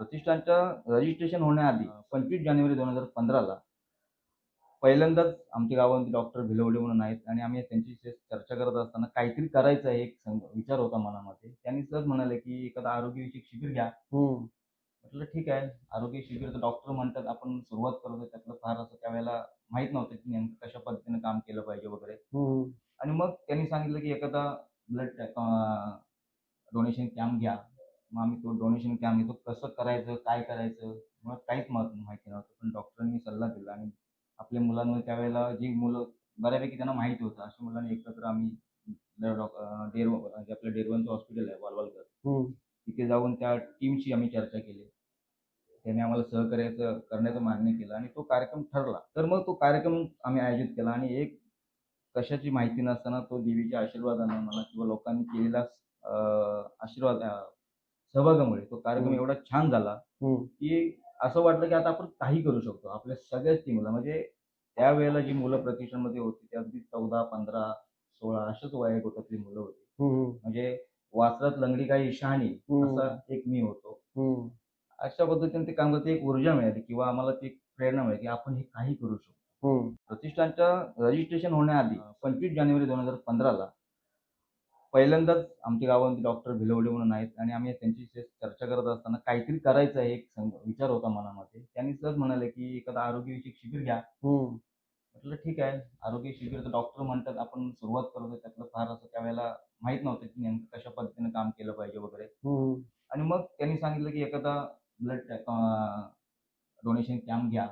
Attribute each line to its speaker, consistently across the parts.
Speaker 1: प्रतिष्ठानचं registration होण्याआधी 25 जानेवारी 2015ला पहिल्यांदाच आमच्या गावामध्ये डॉक्टर भिलवडे म्हणून आहेत आणि आम्ही त्यांच्याशी चर्चा करत असताना काहीतरी करायचं आहे एक विचार होता मनामध्ये. त्यांनी सहज म्हणाले, की "एखादं आरोग्यविषयक शिबिर घ्या."
Speaker 2: हं,
Speaker 1: म्हटलं ठीक आहे. आरोग्य शिबिर तर डॉक्टर म्हणतात आपण सुरुवात करतोय त्यातलं फार असं त्यावेळेला माहीत नव्हतं, की नेमकं कशा पद्धतीने काम केलं पाहिजे वगैरे.
Speaker 2: हं,
Speaker 1: आणि मग त्यांनी सांगितलं, की एखादा ब्लड डोनेशन कॅम्प घ्या. मग आम्ही तो डोनेशन कॅम्प घेतो. कसं करायचं, काय करायचं? मला काहीच माहिती नव्हतं. पण डॉक्टरांनी सल्ला दिला आणि आपल्या मुलांमध्ये त्यावेळेला जी मुलं बऱ्यापैकी त्यांना माहिती होतं. अशा मुलांनी एकत्र आम्ही जे आपलं डेरवनचं हॉस्पिटल आहे वालवालकर,
Speaker 2: हं.
Speaker 1: तिथे जाऊन त्या टीमशी आम्ही चर्चा केली. त्याने आम्हाला सहकार्याचं करण्याचं मान्य केलं आणि तो कार्यक्रम ठरला. तर मग तो कार्यक्रम आम्ही आयोजित केला आणि एक कशाची माहिती नसताना तो देवीच्या आशीर्वादानं म्हणा किंवा लोकांनी केलेला आशीर्वाद सहभागामुळे तो कार्यक्रम
Speaker 2: हं,
Speaker 1: एवढा छान झाला,
Speaker 2: हं,
Speaker 1: की असं वाटलं की आता आपण काही करू शकतो. आपल्या सगळ्याच टीमला म्हणजे त्यावेळेला जी मुलं प्रतिष्ठानमध्ये होती, ती अगदी 14, 15, 16 अशाच वयोगटातली मुलं होती.
Speaker 2: हं,
Speaker 1: म्हणजे वासरात लंगडी गाय शहाणी असा
Speaker 2: हं,
Speaker 1: एक मी होतो.
Speaker 2: हं,
Speaker 1: अशा पद्धतीने ते काम करते एक ऊर्जा मिळाली किंवा आम्हाला ती एक प्रेरणा मिळाली, की आपण हे काही करू शकतो.
Speaker 2: हं.
Speaker 1: प्रतिष्ठानचं रजिस्ट्रेशन होण्याआधी 25 जानेवारी 2015ला पहिल्यांदाच आमच्या गावामध्ये डॉक्टर भिलवडे म्हणून आहेत आणि आम्ही त्यांच्याशी चर्चा करत असताना काहीतरी करायचं आहे एक विचार होता मनामध्ये. त्यांनी सहज म्हणाले, की "एखादं आरोग्यविषयक शिबिर घ्या."
Speaker 2: हं,
Speaker 1: म्हटलं ठीक आहे. आरोग्य शिबिर तर डॉक्टर म्हणतात आपण सुरुवात करतोय त्यातलं फार असं त्यावेळेला माहीत नव्हतं, की नेमकं कशा पद्धतीने काम केलं पाहिजे वगैरे.
Speaker 2: हं,
Speaker 1: आणि मग त्यांनी सांगितलं, की एखादा ब्लड डोनेशन कॅम्प घ्या.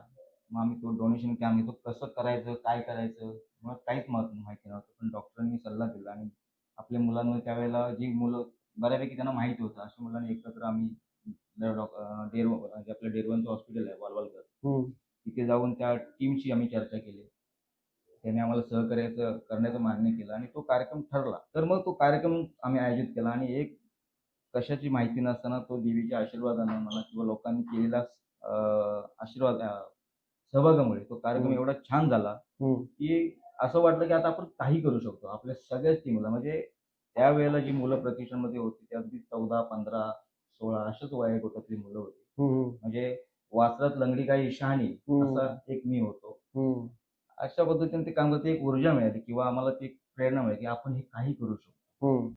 Speaker 1: मग आम्ही तो डोनेशन कॅम्प घेतो. कसं करायचं, काय करायचं? मला काहीच माहिती नव्हतं. पण डॉक्टरांनी सल्ला दिला आणि आपल्या मुलांमध्ये त्यावेळेला जी मुलं बऱ्यापैकी त्यांना माहिती होतं. अशा मुलांनी एकत्र आम्ही जे आपलं डेरवनचं हॉस्पिटल आहे वालवालकर,
Speaker 2: हं,
Speaker 1: तिथे जाऊन त्या टीमशी आम्ही चर्चा केली. त्याने आम्हाला सहकार्याचं करण्याचं मान्य केलं आणि तो कार्यक्रम ठरला. तर मग तो कार्यक्रम आम्ही आयोजित केला आणि एक कशाची माहिती नसताना तो देवीच्या आशीर्वादानं म्हणा किंवा लोकांनी केलेला आशीर्वाद सहभागामुळे तो कार्यक्रम
Speaker 2: हं,
Speaker 1: एवढा छान झाला,
Speaker 2: हं,
Speaker 1: की असं वाटलं की आता आपण काही करू शकतो. आपल्या सगळ्याच टीमला म्हणजे त्यावेळेला जी मुलं प्रतिष्ठानमध्ये होती, ती अगदी 14, 15, 16 अशाच वयोगटातली मुलं होती.
Speaker 2: हं,
Speaker 1: म्हणजे वासरात लंगडी गाय शहाणी असा
Speaker 2: हं,
Speaker 1: एक मी होतो.
Speaker 2: हं.
Speaker 1: अशा पद्धतीने ते काम करते एक ऊर्जा मिळाली किंवा आम्हाला ती एक प्रेरणा मिळाली, की आपण हे काही करू शकतो.
Speaker 2: हं.